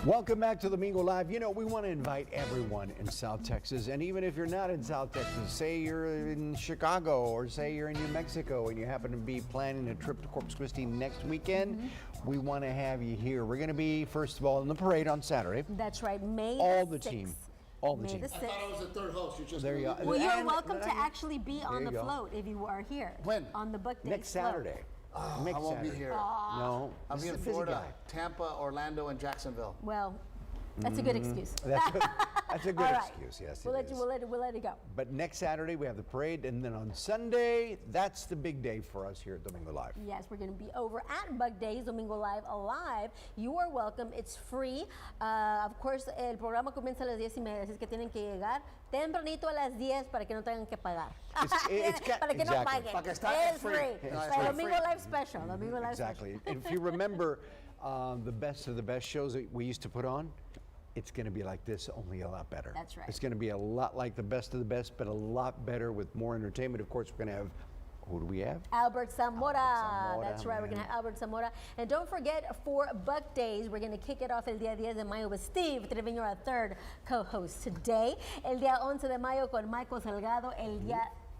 Welcome back to Domingo Live. You know, we want to invite everyone in South Texas, and even if you're not in South Texas, say you're in Chicago or say you're in New Mexico and you happen to be planning a trip to Corpus Christi next weekend, we want to have you here. We're going to be, first of all, in the parade on Saturday. That's right, May All the 6th. team. All the team. I thought I was the third host. You just There you go. Well, you're And- welcome to actually be on the you go. float if you are here. When? On the Buc Days Next float. Saturday. Next I won't Saturday. be here. No. I'll this be is in a busy Florida, guy. Tampa, Orlando, and Jacksonville. Well, that's a good excuse. That's a good All right. excuse, yes, We'll it let you. is. We'll let it go. But next Saturday, we have the parade, and then on Sunday, that's the big day for us here at Domingo Live. Yes, we're going to be over at Buc Days, Domingo Live, alive. You are welcome. It's free. Of course, el programa comienza a las 10:30, así es que tienen que llegar tempranito a las 10 para que no tengan que pagar. Para que no exactly. paguen. Para que está Es free. free. No, it's Para free. Domingo Live special. Domingo Live Exactly. special. And if you remember the best of the best shows that we used to put on, it's going to be like this, only a lot better. That's right. It's going to be a lot like the best of the best, but a lot better with more entertainment. Of course, we're going to have, who do we have? Albert Zamora. Zamora, That's right. We're man. going to have Albert Zamora. And don't forget, for Buc Days, we're going to kick it off el día 10 de mayo with Steve Treviño, our third co-host today. El día 11 de mayo con Michael Salgado. El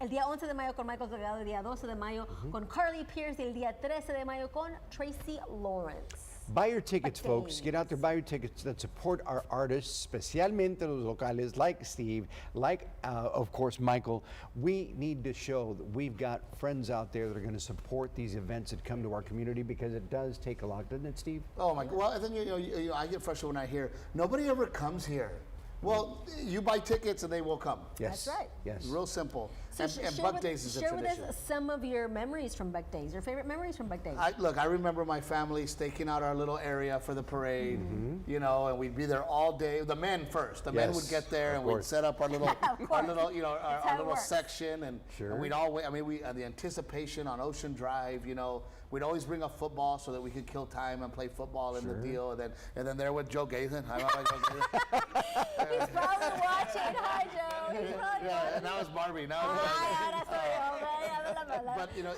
día 11 de mayo con Michael Salgado. El día 12 de mayo con Carly Pierce. Y el día 13 de mayo con Tracy Lawrence. Buy your tickets, Buc folks. Days. Get out there, buy your tickets that support our artists, especialmente los locales, like Steve, like, of course, Michael. We need to show that we've got friends out there that are going to support these events that come to our community, because it does take a lot, doesn't it, Steve? Oh my God! Well, and then you know, I get frustrated when I hear nobody ever comes here. Well, you buy tickets and they will come. Yes. That's right. Yes. Real simple. So and Buc Days is a share with tradition. us some of your memories from Buc Days, your favorite memories from Buc Days. Look, I remember my family staking out our little area for the parade, you know, and we'd be there all day. The men first. The men would Yes, get there, of and we'd course. set up our little, you know, That's how our it little works. section, and, Sure. and we'd all wait. I mean, the anticipation on Ocean Drive, you know, we'd always bring a football so that we could kill time and play football in the deal, and then there with Joe Gaithan. I remember Joe Gaithan. He's probably watching. Hi, Joe. He's probably Yeah, and now it's Barbie. Now it's Barbie. But you know,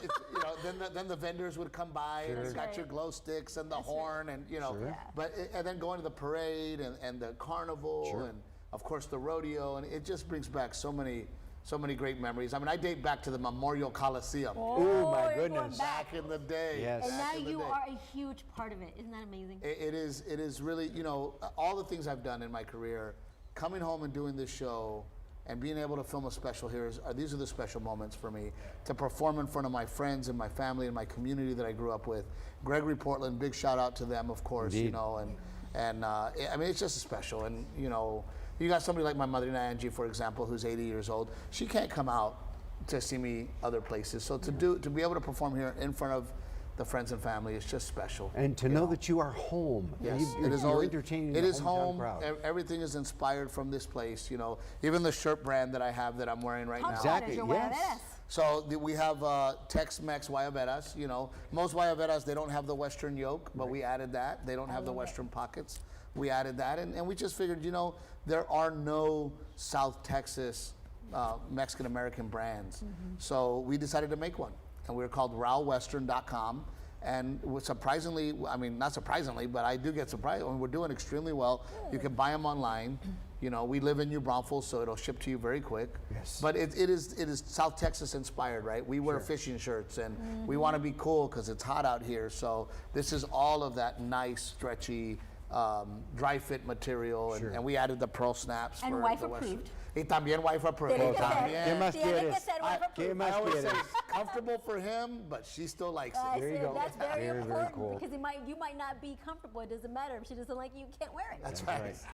then the vendors would come by and it's got right. your glow sticks and the horn and you know, Sure. Yeah. but and then going to the parade and the carnival Sure. and of course the rodeo, and it just brings back so many great memories. I mean, I date back to the Memorial Coliseum Oh, my you're going goodness. back. back in the day. Yes. And now Back in the you day. are a huge part of it. Isn't that amazing? It is really, you know, all the things I've done in my career, coming home and doing this show and being able to film a special here these are the special moments for me, to perform in front of my friends and my family and my community that I grew up with. Gregory Portland, big shout out to them, of course. Indeed. You know, and I mean, it's just special. And you know, you got somebody like my mother, Angie, for example, who's 80 years old. She can't come out to see me other places. So to be able to perform here in front of the friends and family is just special. And to know that you are home. Yes, You're it is always entertaining It the is hometown home. crowd. Everything is inspired from this place. You know, even the shirt brand that I have that I'm wearing right Talk now. about it, Exactly, your yes. Guayaberas. So we have Tex-Mex Guayaberas. You know, most Guayaberas, they don't have the Western yoke, but we added that. They don't have the love it. Western pockets. We added that, and we just figured, you know, there are no South Texas Mexican American brands. So we decided to make one, and we were called RowelWestern.com. And surprisingly, I mean, not surprisingly, but I do get surprised. I mean, we're doing extremely well. You can buy them online. You know, we live in New Braunfels, so it'll ship to you very quick. Yes. But it is South Texas inspired, right? We wear fishing shirts, and we want to be cool because it's hot out here. So this is all of that nice, stretchy, dry fit material, and we added the pearl snaps. And for wife the Western. approved. Y también wife approved. Tiene que ser. También. ¿Qué más Tiene que quieres? ser wife ¿Qué approved. más I always say quieres? it's comfortable for him, but she still likes I it. There you said, go. that's very Very, very important cool. because you might not be comfortable. It doesn't matter. If she doesn't like you, you can't wear it. That's That's right. right.